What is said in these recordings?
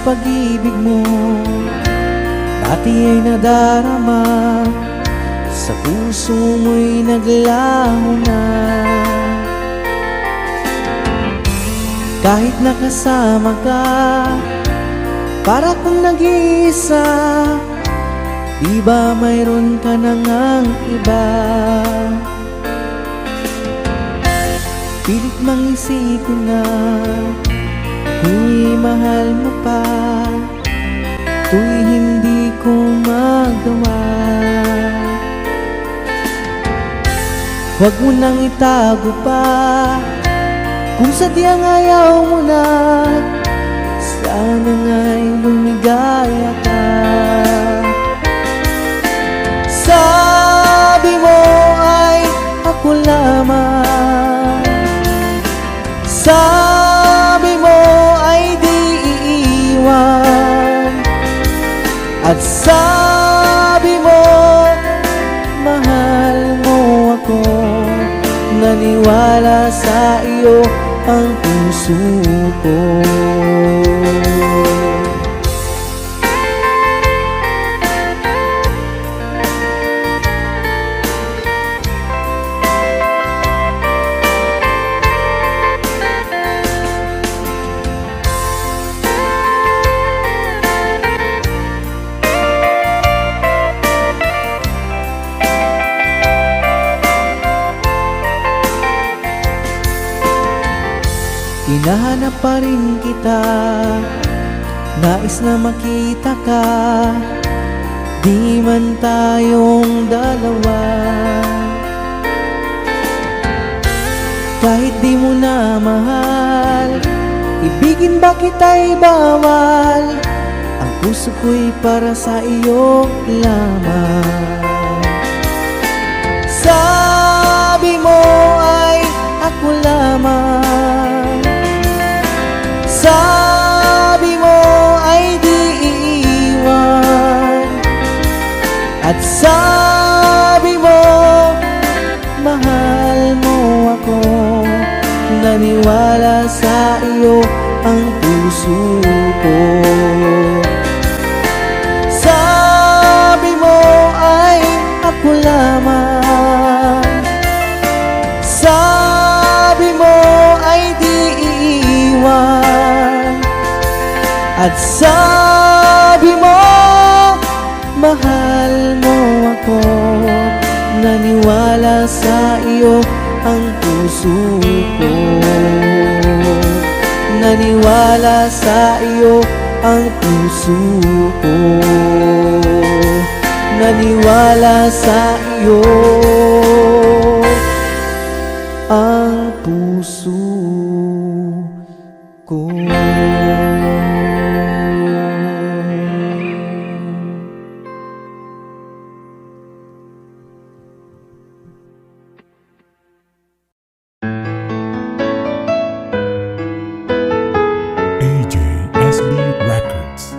pag-ibig mo dati ay nadarama, sa puso mo'y naglaho na. Kahit nakasama ka, para kang nag-iisa, di ba mayroon ka na ngang iba? Pilit mang isipin na ako'y mahal mo pa, ito'y hindi ko magawa. Huwag mo nang itago pa, kung sadyang ayaw mo na, sana nga'y lumigaya ka. Sabi mo ay ako lamang, sabi mo ay di iiwan, at sabi mo mahal mo ako. Naniwala sa iyo ang puso ko. Hinahanap pa rin kita, nais na makita ka, di man tayong dalawa. Kahit di mo na mahal, ibigin ba kita'y bawal, ang puso ko'y para sa iyo lamang. Sabi mo ay ako lamang, sabi mo ay di iiwan, at sabi mo mahal mo ako. Naniwala sa iyo ang puso ko. Sabi mo ay ako lamang, sabi mo ay di iiwan, at sabi mo mahal mo ako. Naniwala sa iyo ang puso ko. Naniwala sa iyo ang puso ko. Naniwala sa iyo ang puso ko. AJSB Records.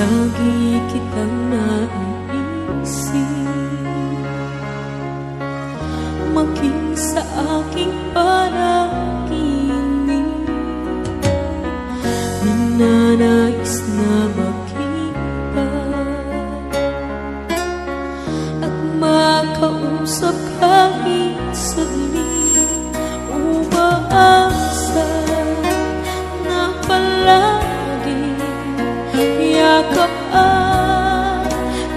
Lagi kitang naiisip, maging sa aking panaginip. Minanais na makita at makausap kahit saglit. Umaasa na palagi yakap at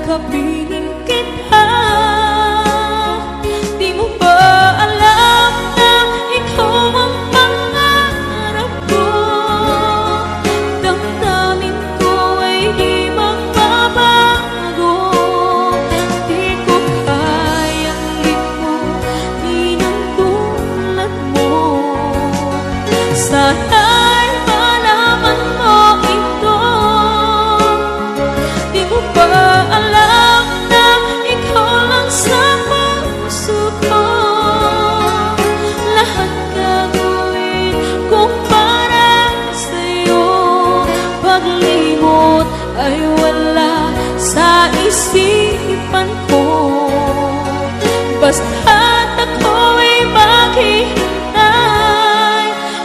kapiling kita. Di mo ba alam na ikaw ang pangarap ko? Damdamin ko ay di magbabago. Di ko kayang limutin ang tulad mo. Sana'y malaman mo ito. Di mo ba alam na ikaw lang sa puso ko? Lahat gagawin kung para sa'yo. Paglimot ay wala sa isipan ko. Basta't ako'y maghihintay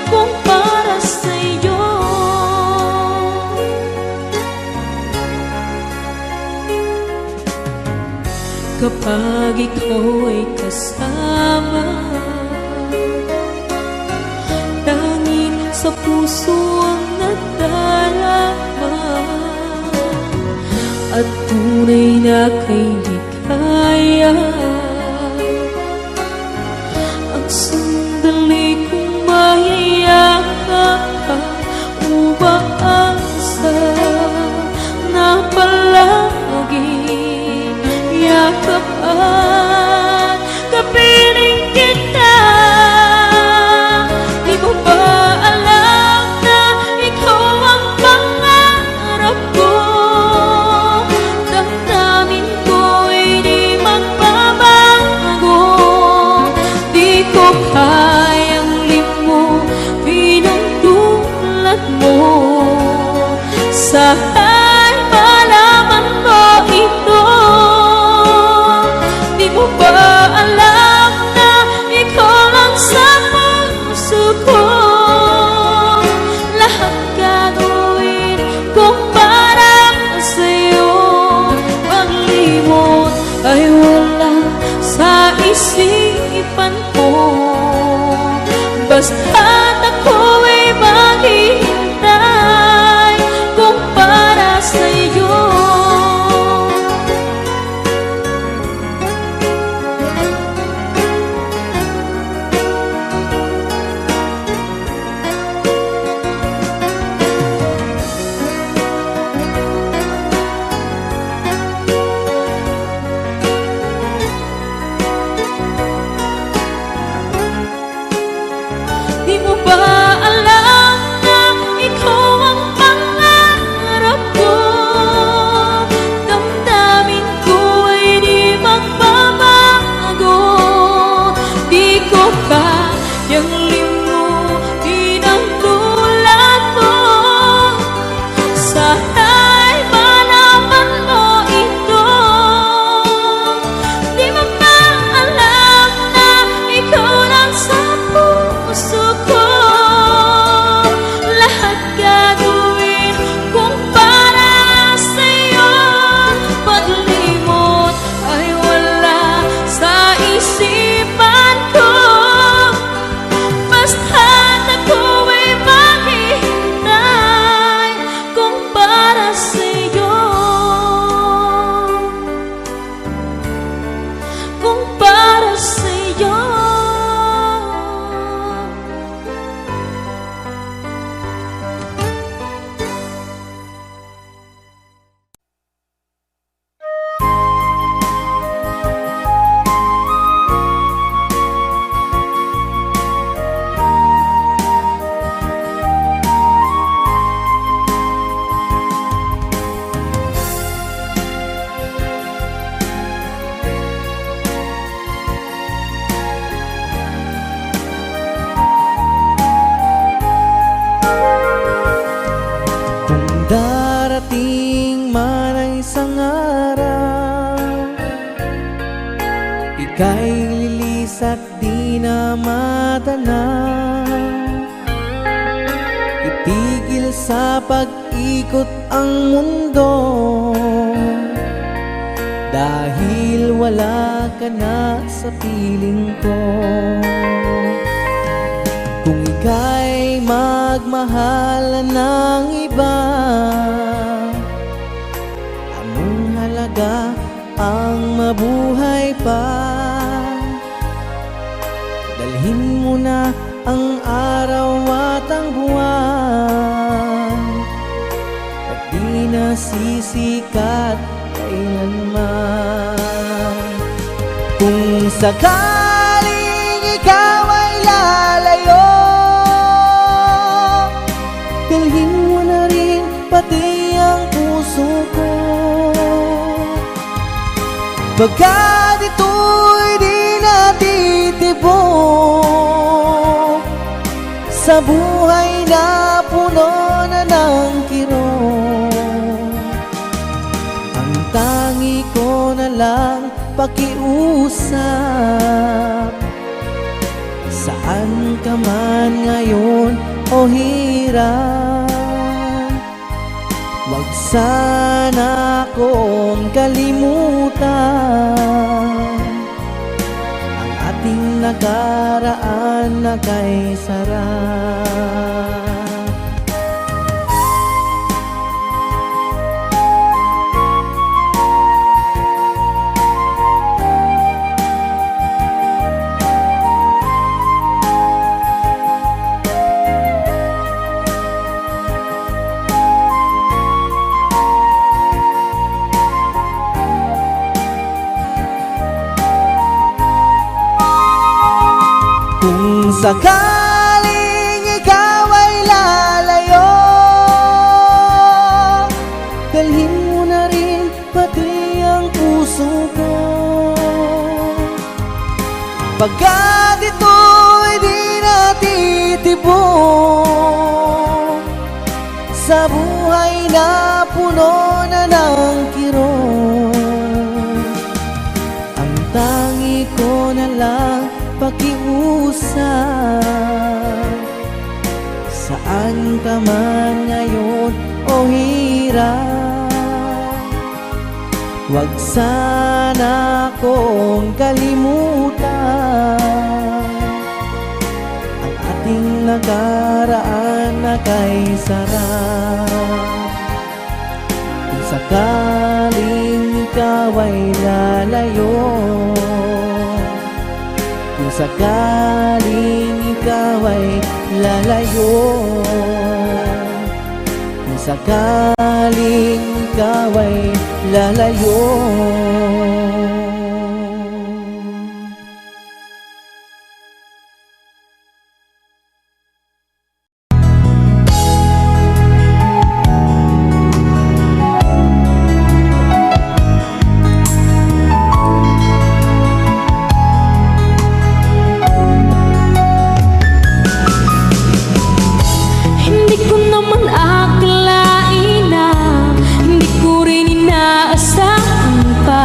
kung para sa'yo. Kapag ikaw ay kasama, tanging sa puso ang nadarama, at tunay na kay likaya. Ang sandali kong mayayakap ka, umaasa na palagi yakap at kapiling kita. Di mo ba alam na ikaw ang pangarap ko? Damdamin ko ay di magbabago. Di ko kayang limutin ang tulad mo. Sana'y malaman mo ito. Di mo ba alam na ikaw lang sa puso ko? Lahat gagawin kung para sa'yo. Paglimot ay wala sa isipan ko. Basta't ako'y maghihintay kung para sa'yo. Di mo ba alam na ikaw ang pangarap ko? Damdamin ko ay di magbabago. Di ko kayang limutin ang tulad mo. Sana'y malaman mo ito. Di mo ba alam na ikaw lang sa puso ko? Lahat gagawin kung para sa'yo. Paglimot ay wala sa isipan ko. Basta ika'y lilis at di na matanaw. Itigil sa pag-ikot ang mundo, dahil wala ka na sa piling ko. Kung ika'y magmahal ng iba, anong halaga ang mabuhay pa? Dalhin mo na ang araw at ang buwan, at di na sisikat kailanman. Kung sakaling ikaw ay lalayo, dalhin mo na rin pati ang puso ko. Pagkat ito'y di natitibok sa buhay na puno na ng kirot. Ang tangi ko na lang pakiusap, saan ka man ngayon o hirap, wag sana akong kalimutan ang ating nakaraan na kay sarap. Kung sakaling ikaw ay lalayo, dalhin mo na rin pati ang puso ko. Pagkat ito'y di natitibok sa buhay na puno na ng kirot. Ang tangi ko na lang pakiusap, saan ka man ngayon o hirap, wag sana akong kalimutan ang ating nakaraan na kay sarap. Kung sakaling ikaw ay lalayo, kung sakaling ikaw ay lalayo, kung sakaling ikaw ay lalayo. Hindi ko naman akalain na hindi ko rin inaasahan pa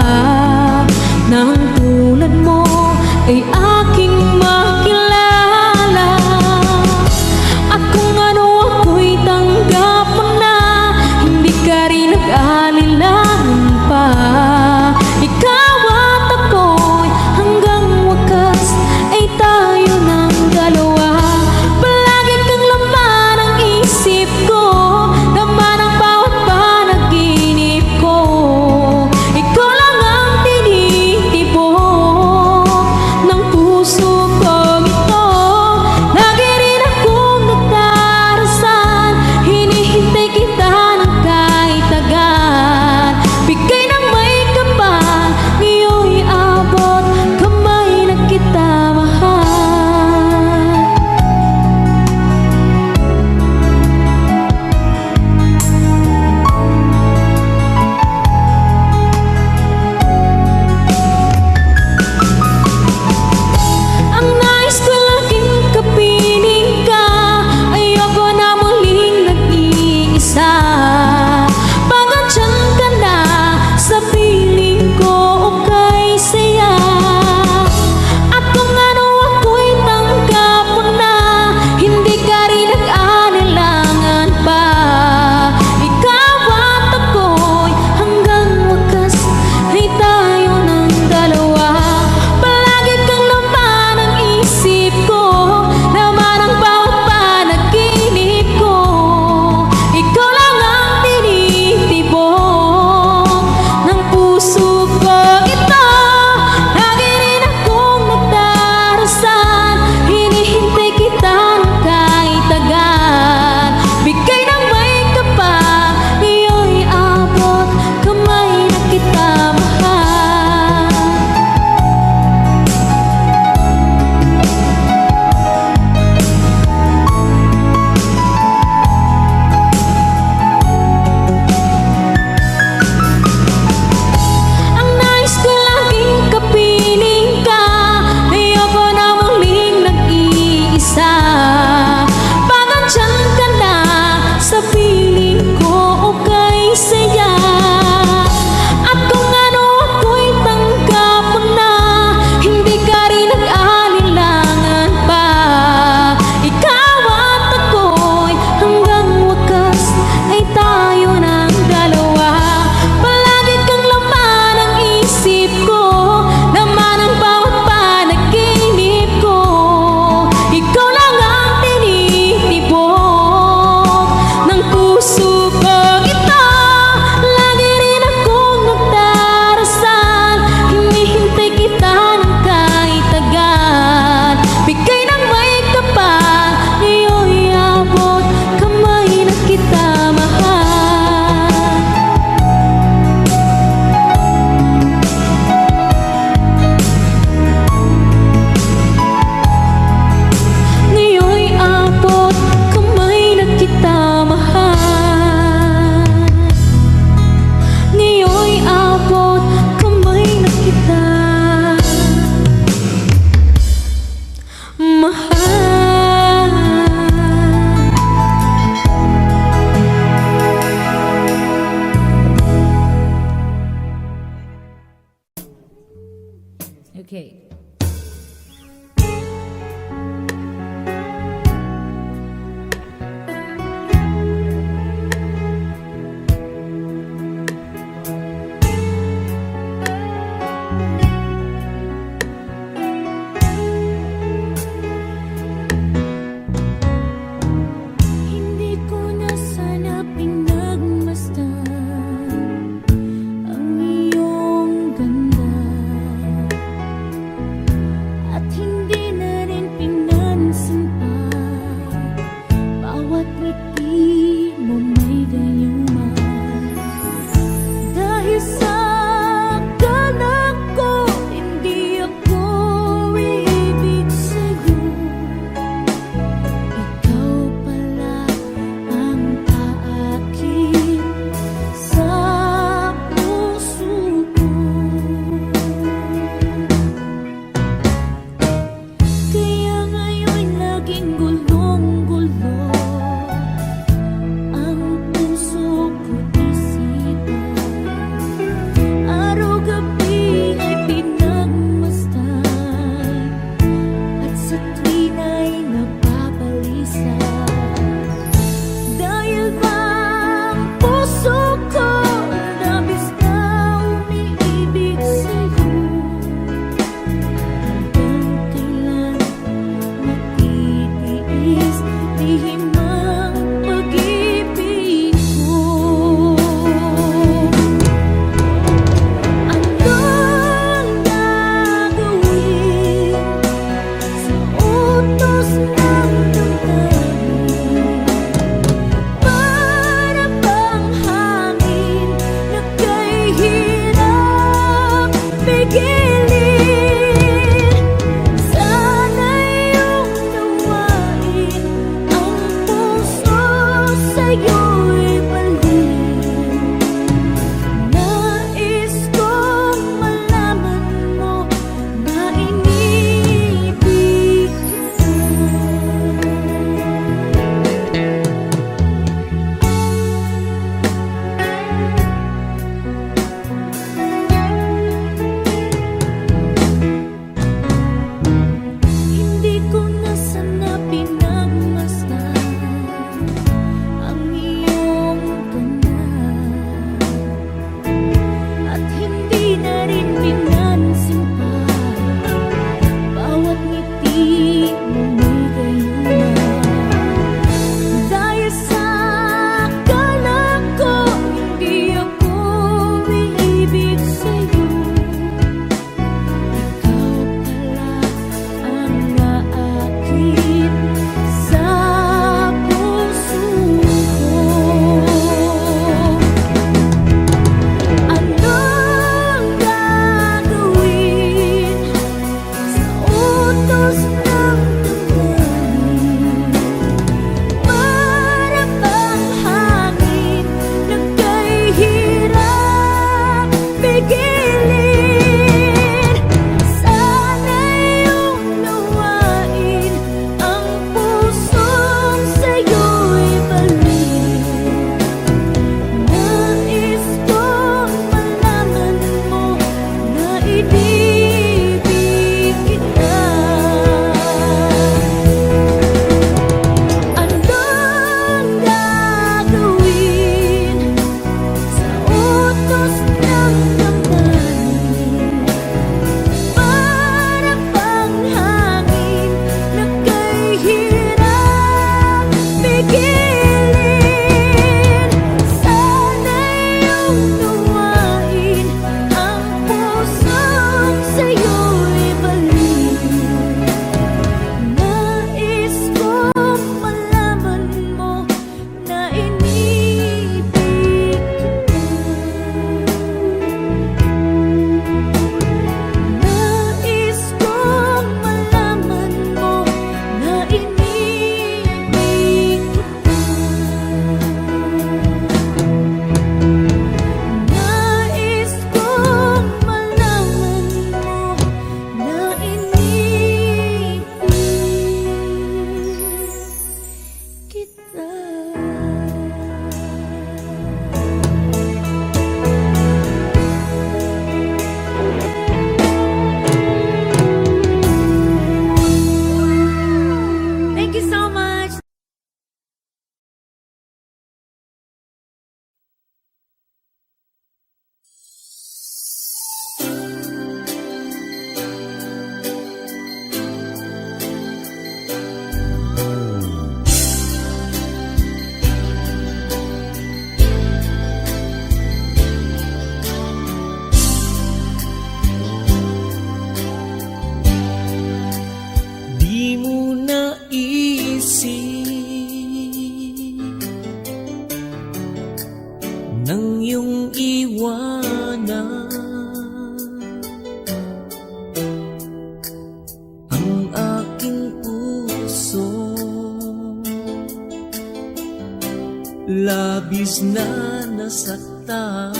labis na nasaktan.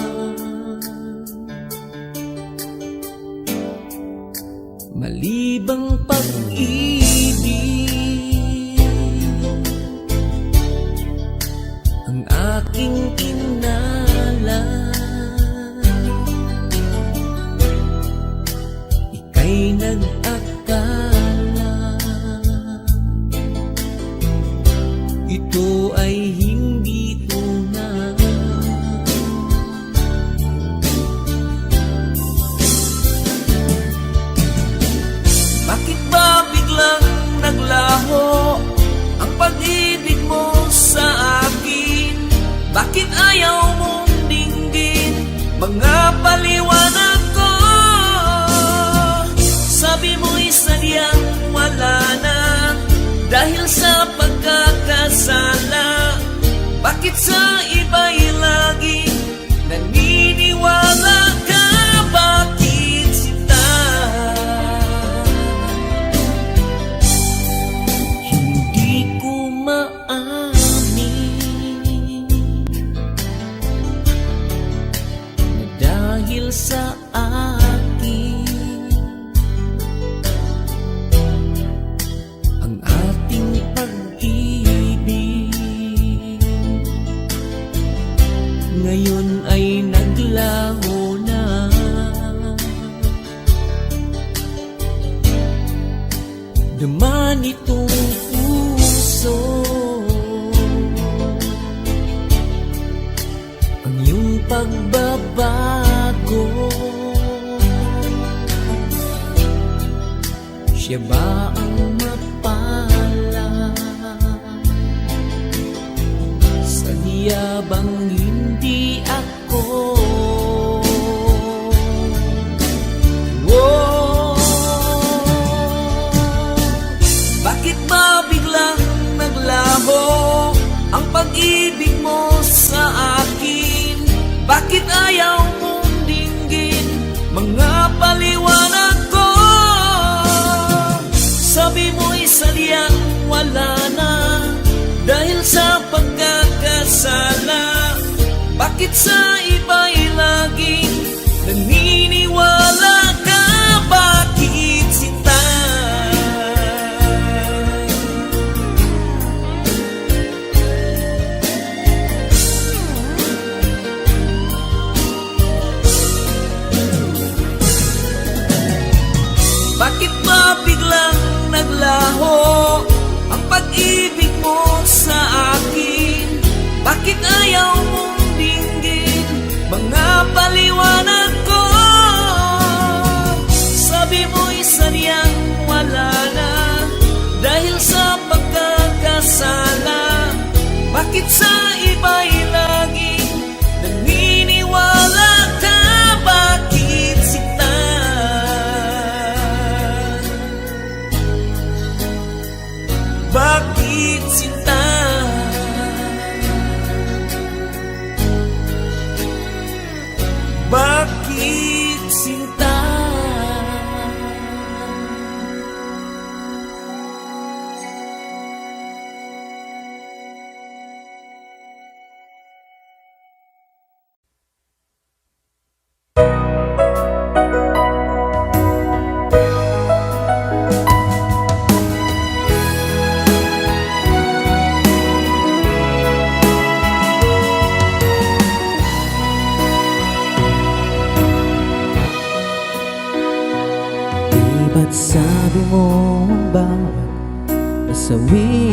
Malibang pag-ibig ang aking inala, ika'y nag-akala ito ay hindi tunay. Bakit ba biglang naglaho ang pag-ibig mo sa akin? Bakit ayaw mong dinggin mga paliwanag ko? Sabi mo'y sadyang wala na dahil sa pagkakasala. Bakit sa iba'y laging naniniwala ka? Bakit sinta? Hindi ko maamin na dahil sa akin ang ating pag-ibig ngayon ay naglaho na. Naman itong puso ang iyong pagbabago. Siya ba ang mapala? Sadya bang hindi ako? Oh, bakit ba biglang naglaho ang pag-ibig mo sa akin? Bakit ayaw mong dinggin mga paliwanag ko? Sabi mo'y sadyang wala na dahil sa pagkakasala. Bakit sa iba'y laging naniniwala ka? Bakit sinta? Bakit ba biglang naglaho ang pag-ibig mo sa akin? Bakit ayaw mong dinggin mga paliwanag ko? Sabi mo'y sadyang wala na dahil sa pagkakasala. Bakit sa iba'y laging naniniwala ka? Bakit sinta? Bakit sinta? Bakit sinta? Ba't sabi mo ang bawat nasawi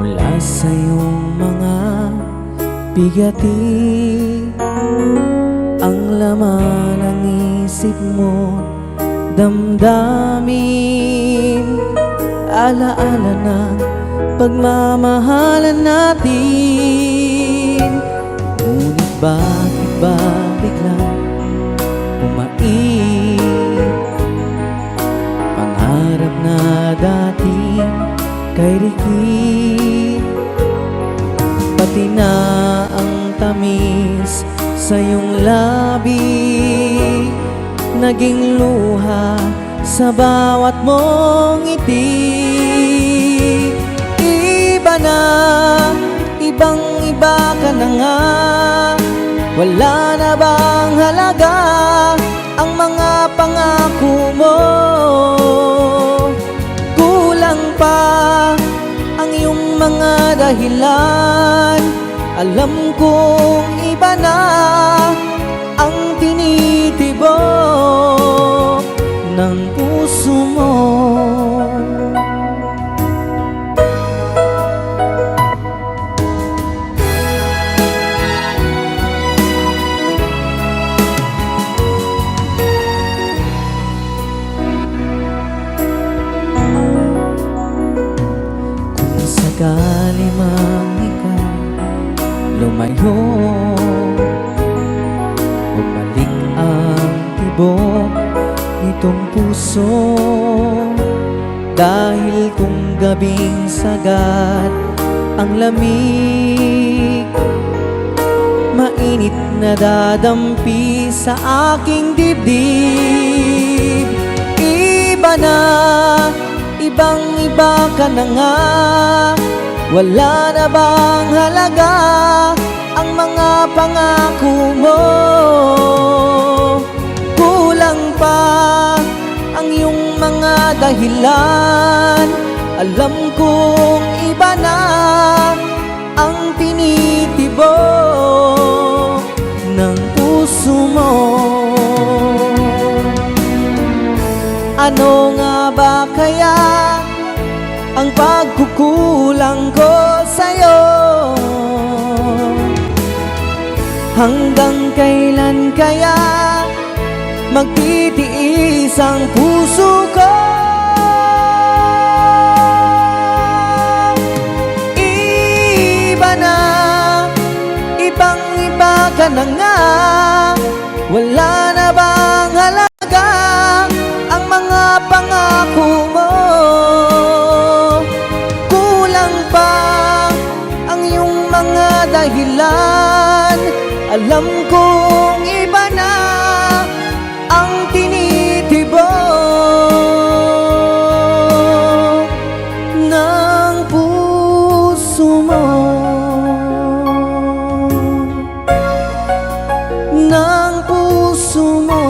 mula sa iyong mga bigati? Ang laman ng isip mo, damdamin, alaala ng pagmamahalan natin. Ngunit bakit ba biglang umait pangarap na dati kay Ricky? Pati na ang tamis sa iyong labi naging luha sa bawat mong ngiti. Iba na Wala na bang halaga ang mga pangako mo? Kulang pa ang iyong mga dahilan. Alam kong iba na ang tinitibok ng puso mo. Kung sakali mang ikaw lumayo, bumalik ang tibok nitong puso. Dahil kung gabing sagad ang lamig, mainit na dadampi sa aking dibdib. Iba na, ibang iba ka na nga. Wala na bang halaga ang mga pangako mo? Kulang pa ang iyong mga dahilan. Alam kong iba na ang tinitibok ng puso mo. Ano nga ba kaya ang pagkukulang ko sa'yo? Hanggang kailan kaya magtitiis ang puso ko? Iba na, ibang iba ka na nga. Wala na bang halaga ang mga pangako mo? Kulang pa ang iyong mga dahilan. Alam kong iba na ang tinitibok ng puso mo. Ng puso mo.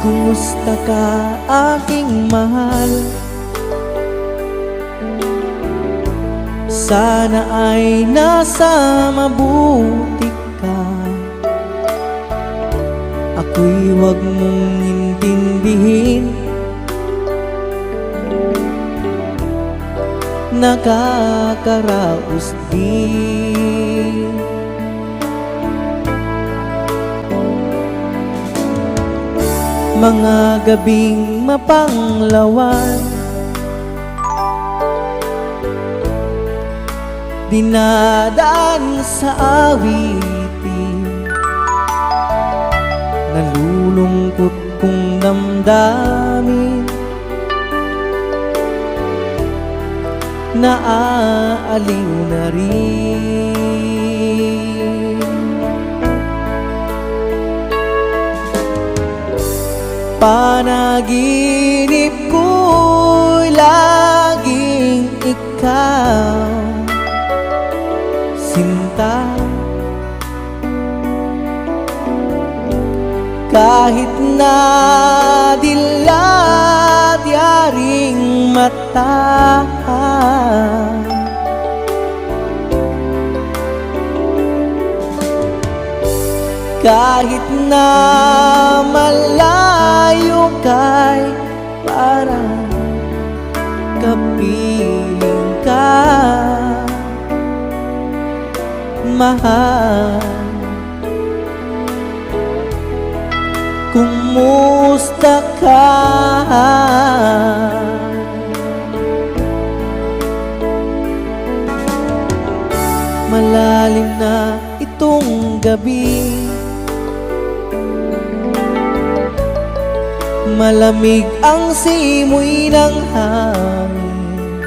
Kumusta ka, aking mahal? Sana ay nasa mabuti ka. Ako'y huwag mong intindihin, nakakaraos din. Mga gabing mapanglawan, dinadaan sa awitin, nalulungkot kong damdamin, naaaliw na rin. Panaginip ko'y laging ikaw, sinta. Kahit na dilat yaring mata, kahit na malayo kay parang kapiling ka, mahal. Kung Kumusta ka? Malalim na itong gabi, malamig ang simoy ng hangin.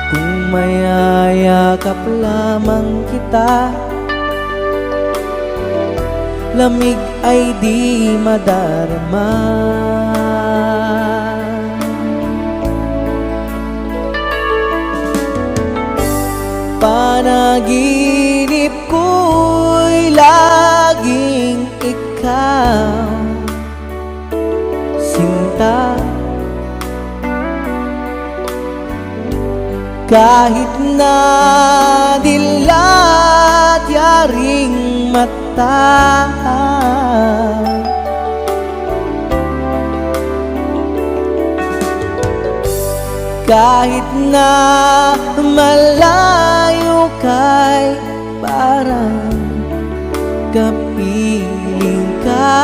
Kung mayayakap lamang kita, lamig ay di madarama. Panaginip ko'y laging ikaw, sinta. Kahit na dilat yaring mata, kahit na malayo kay parang kapiling ka,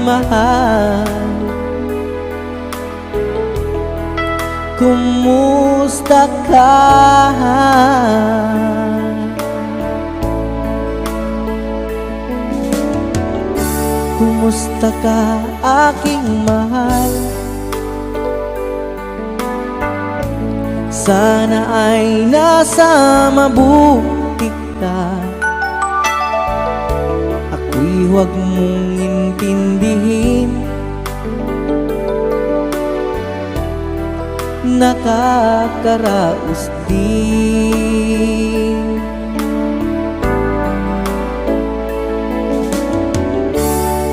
mahal. Kumusta ka? Kumusta ka, aking mahal? Sana ay nasa mabuti ka. Ako'y huwag mong intindihin, nakakaraos din.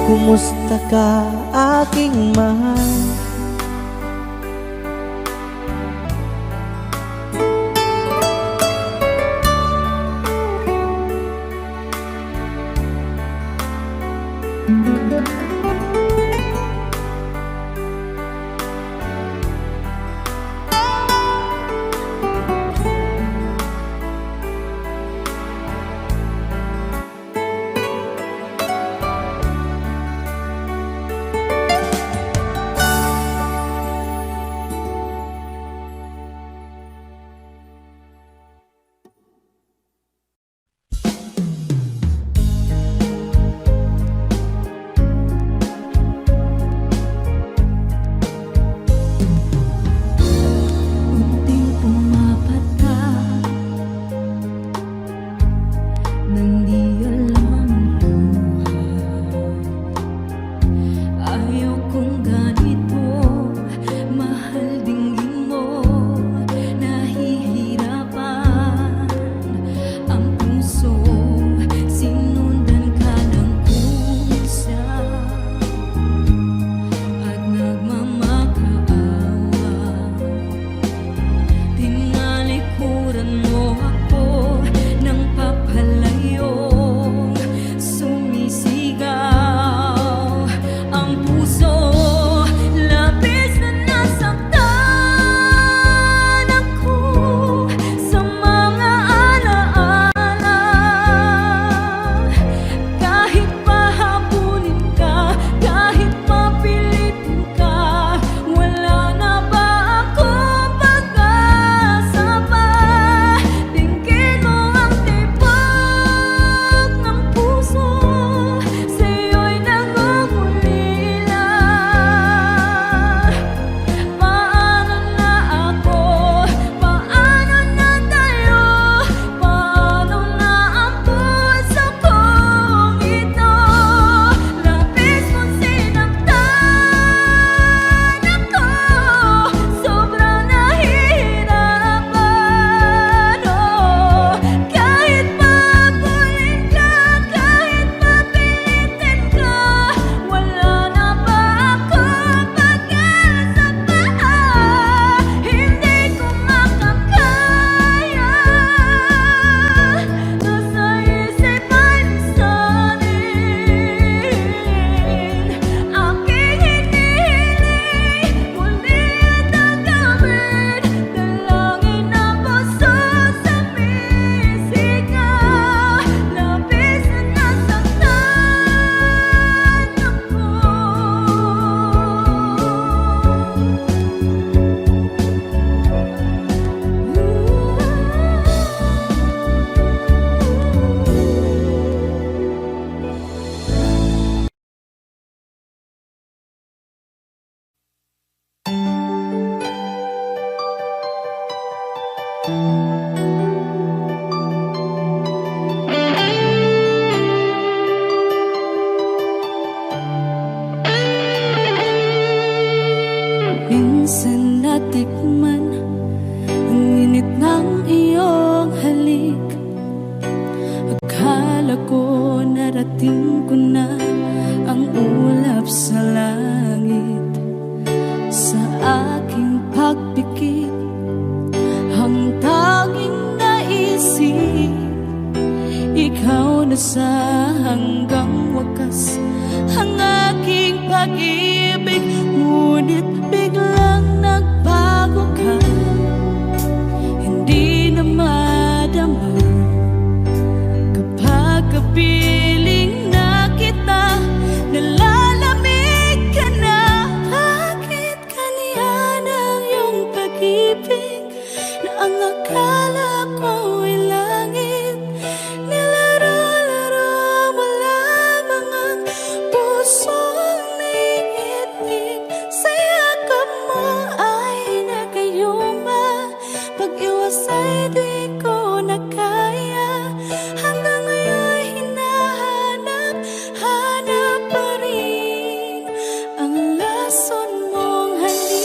Kumusta ka, aking mahal? Minsan natikman ang init ng iyong halik. Akala ko narating ko na ang ulap sa langit. Sa aking pagpikit, ang tanging naisip, ikaw na sa hanggang wakas ang aking pag-ibig. Ngunit biglang nagbago ka, hindi na madama kapag kapiling na kita. Nalalamig ka na, bakit kaniya ng iyong pag-ibig na ang akala ko ay langit? Nilaro-laro mo lamang ang pusong naiinig. Sa yakap mo ay nagayuma, pag-iwas ay di ko na kaya. Hanggang ngayon hinahanap, hanap pa rin ang lason mong halik.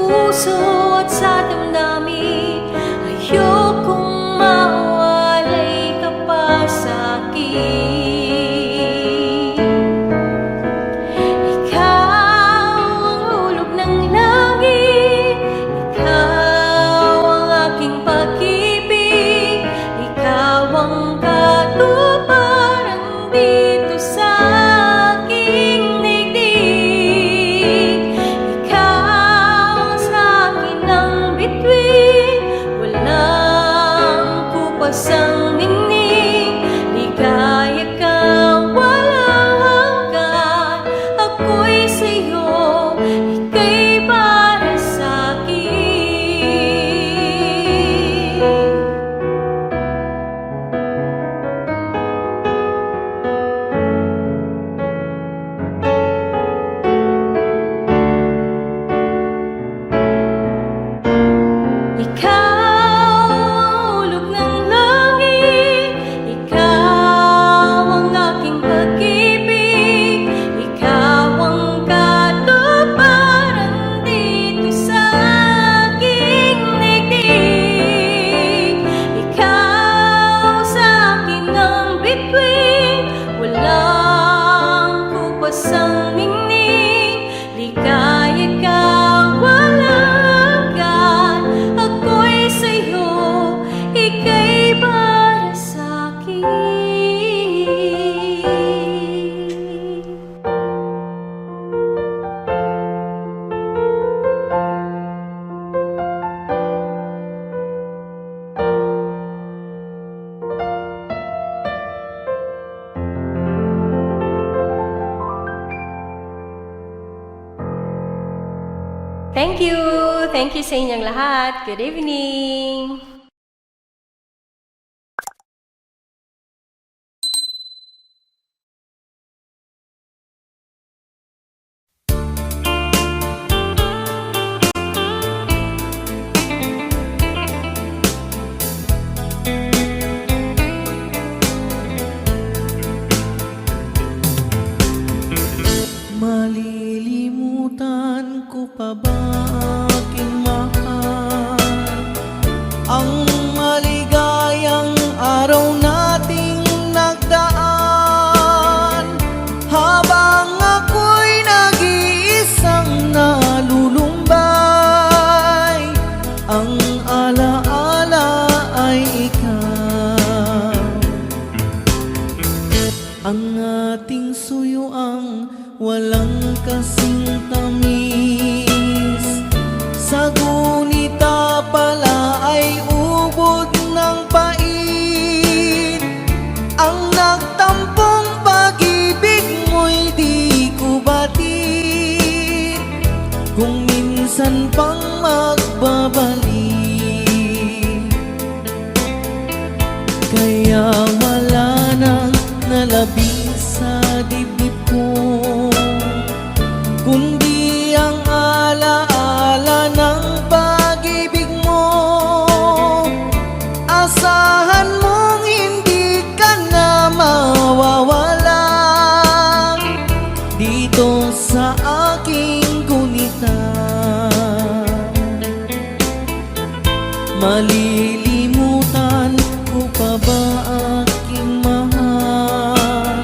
puso at sa damdamin. Ayokong mawalay ka pa sa'kin. Ikaw ang hulog ng langit, ikaw ang aking pag-ibig, ikaw ang katuparan dito sa aking daigdig. Ikaw sa akin ang bituin, walang kupas ang ningning. Ligaya kang walang hanggan, ako'y sa'yo, ika'y para sa'kin. Ikaw ang hulog ng langit, ikaw ang aking pag-ibig, ikaw ang katuparan dito sa aking daigdig. Ikaw sa akin ang bituin, walang kupas ang ningning. Ligaya kang walang hanggan, ako'y sa'yo, ika'y para sa'kin. Thank you! Thank you sa inyong lahat. Good evening! Malilimutan ko pa ba aking mahal, ang maligayang araw nating nagdaan, habang ako'y nag-iisang nalulumbay. Ang alaala ay ikaw, ang ating suyuang walang kasing tamis. Sa gunita pala ay ubod ng pait. Ang nagtampong pag-ibig mo'y di ko batid, kung minsan pang magbabalik. Kaya wala nang nalabis sa dibdib ko, kundi ang alaala ng pag-ibig mo. Asahan mong hindi ka na mawawala dito sa aking gunita. Malilimutan ko pa ba aking mahal,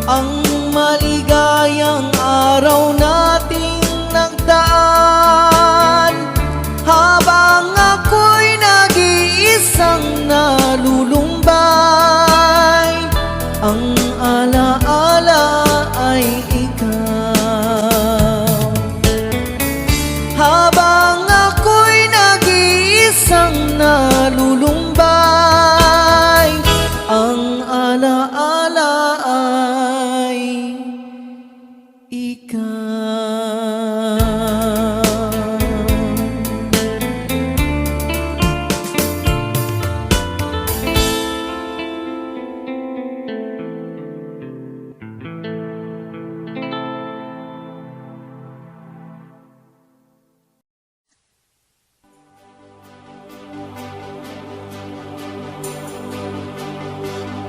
ang maligayang araw nating nagdaan, habang ako'y nag-iisang nalulumbay. Ang alaala ay ikaw, habang ako'y nag-iisang nalulumbay. Ang alaala ay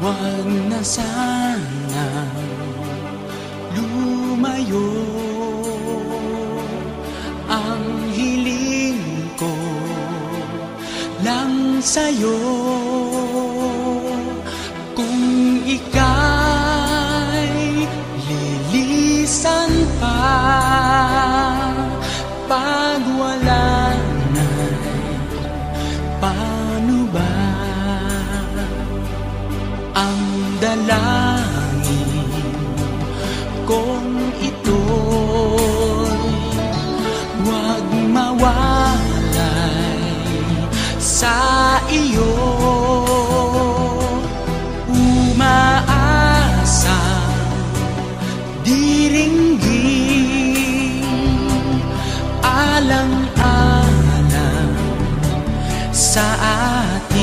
Huwag na sana lumayo ang hiling sa'yo kung ika'y lilisan pa pag wala na, paano ba? Ang dalangin kung ito'y huwag mawalay sa iyo. Umaasa, diringgin, alang-alang sa atin.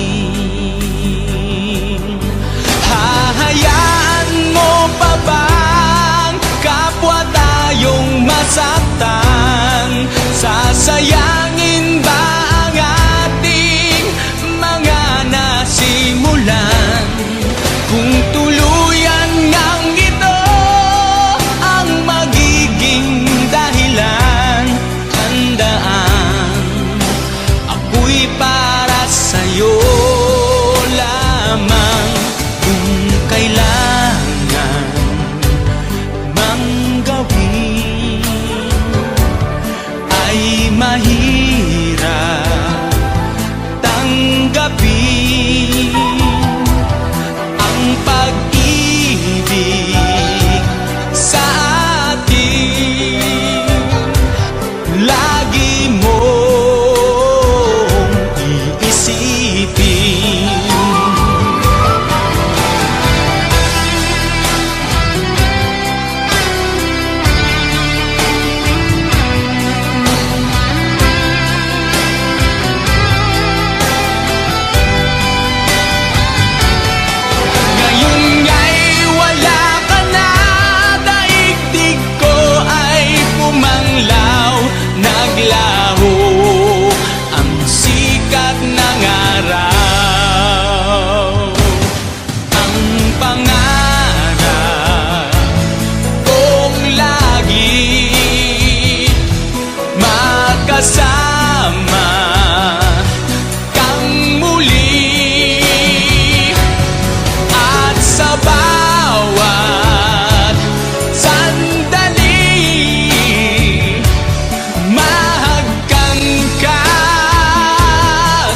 Hahayaan mo pa bang kapwa tayong masaktan? Sasayangin ba ang ating mga nasimulan? Kung tuluyan ngang ito ang magiging dahilan, handaan ako'y para sa'yo lamang. Kung kailangan mang gawin ay mahirap tanggapin, ang pag-ibig sa atin lagi mong iisipin. Ngayon nga'y wala ka na, daigdig ko ay pumanglaw, naglaho ang sikat ng araw. Ang pangarap kong lagi makasama kang muli, at sa bawat sandali mahagkan ka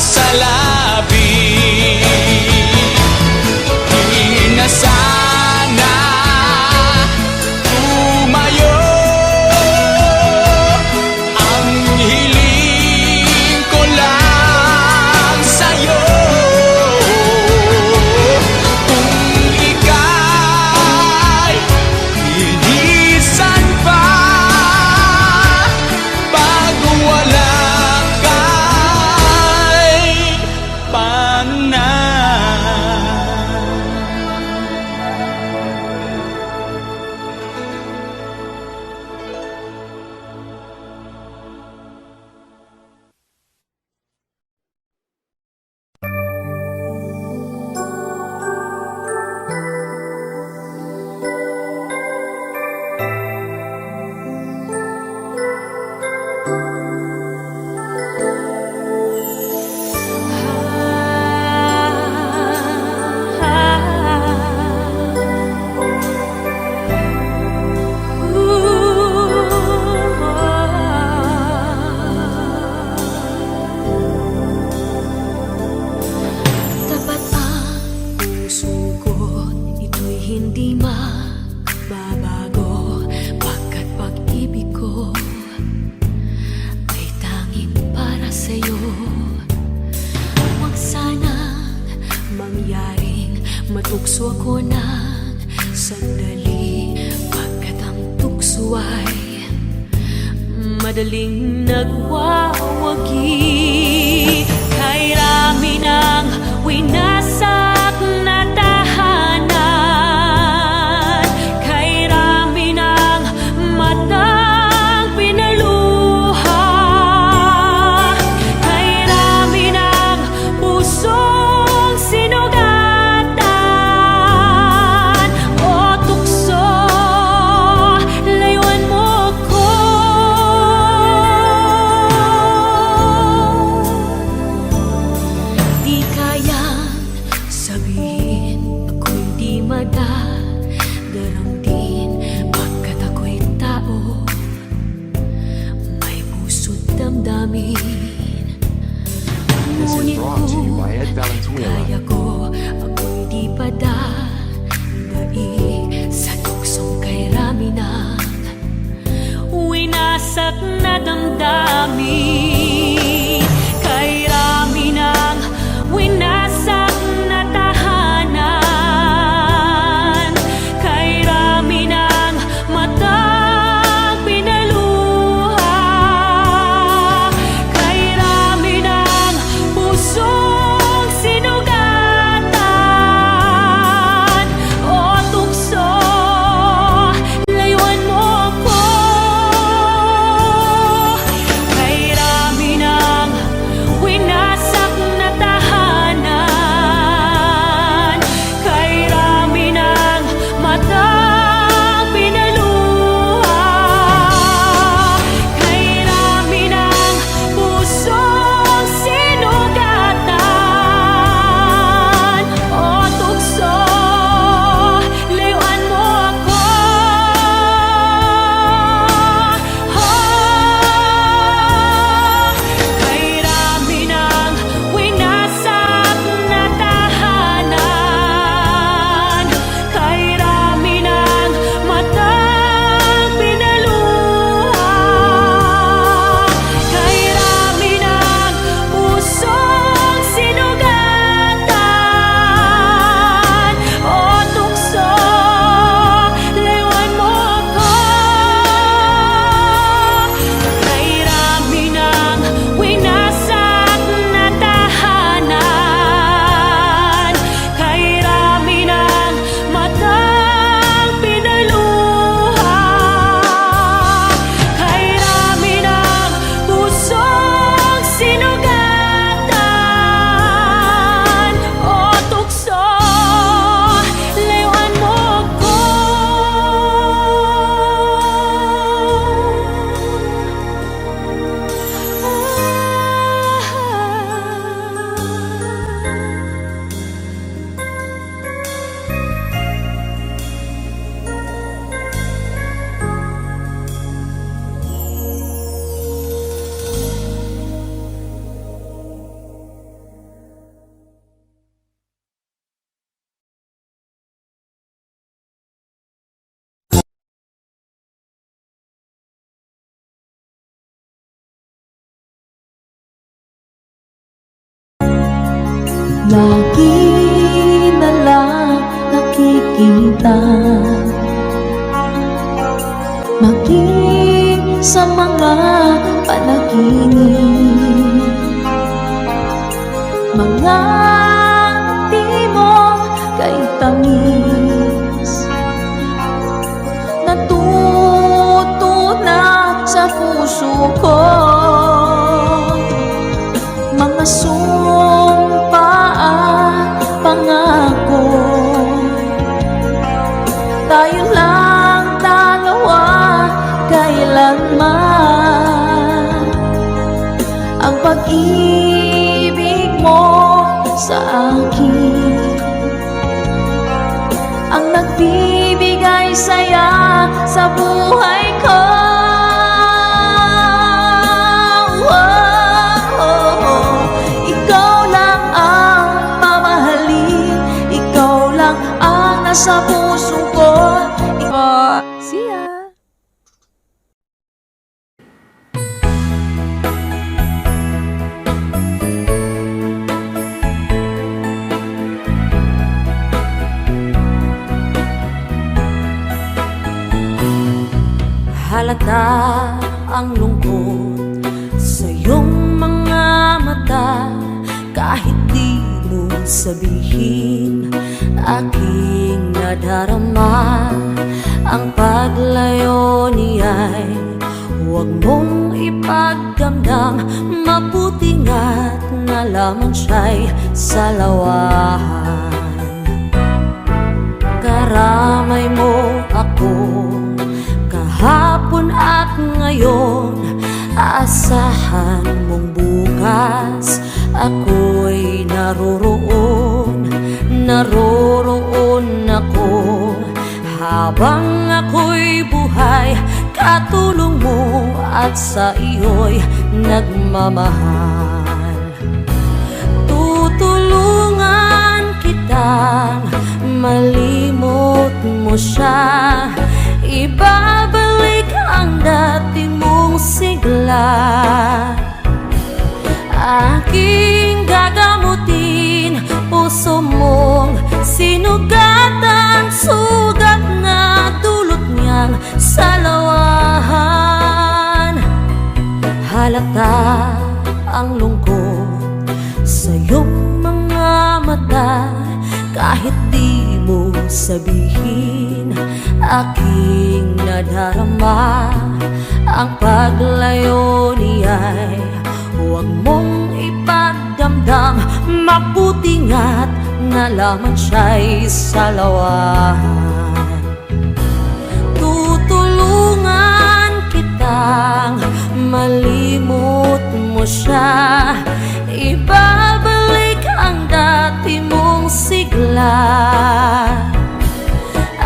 sa labi. Di na sana tumayo, ang hiling ko lang sa'yo. Kung ika'y lilisan pa pag wala ka'y pana. Tapat ang puso ko, ito'y hindi mababago, pagkat pag-ibig ko ay tanging para sa'yo. Huwag sanang mangyaring matukso ako ng sandali, pagkat ang tukso ay madaling nagwawagi. Kay rami ng winasak na tahanan, kay rami ng matang pinaluha, kay rami ng pusong sinugatan. O tukso, layuan mo ko. Di damdamin. This is Ngunit brought to you kung by Ed Valenzuela. kaya ko, ako'y di pa dadai sa tuksong kay Raminang winasak na damdamin. Kay Raminang winasak na tahanan. Kay Raminang matang pinaluha. Kay Raminang pusong sinugatan. O tukso, layuan mo ako. Kay Raminang winasak na tahanan. Kay Raminang matang pinaluha. Kay Raminang pusong sinugatan. O tukso, layuan mo ako. Kay Raminang winasak na tahanan. Kay Raminang matang pinaluha. Kay Raminang pusong sinugatan. O tukso, layuan mo ako. Kay Raminang winasak na tahanan. Kay Raminang matang pinaluha. Kay Raminang pusong sinugatan. O tukso, layuan mo ako. Lagi na lang nakikita, maging sa mga panaginip, mga ngiti mo kay tamis, natutunan sa puso ko. Mga sumpa at pangako, tayo lang dalawa kailanman. Ang pag-ibig mo sa akin ang nagbibigay saya sa buhay ko. Sa puso ko, siya. Halata ang lungkot sa iyong mga mata. Kahit di mo sabihin, aking nadarama. Ang paglayo niya'y huwag mong ipagdamdam. Mabuti nga't nalaman siya'y salawahan. Karamay mo ako kahapon at ngayon. Asahan mong bukas ako'y naroroon. Naroroon ako habang ako'y buhay. Katulong mo at sa iyo'y nagmamahal. Tutulungan kitang malimot mo siya, ibabalik ang dati mong sigla. Aking gagamutin puso mong sinugatan, sugat na dulot niyang salawahan. Halata ang lungkot sa iyong mga mata, kahit di mo sabihin, aking nadarama. Ang paglayo niya'y huwag mong ipagdamdam, mabuti nga't nalaman siya'y salawahan. Tutulungan kitang malimot mo siya, ibabalik ang dati mong sigla.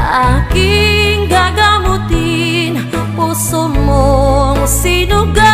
Aking gagamutin puso mong sinugat,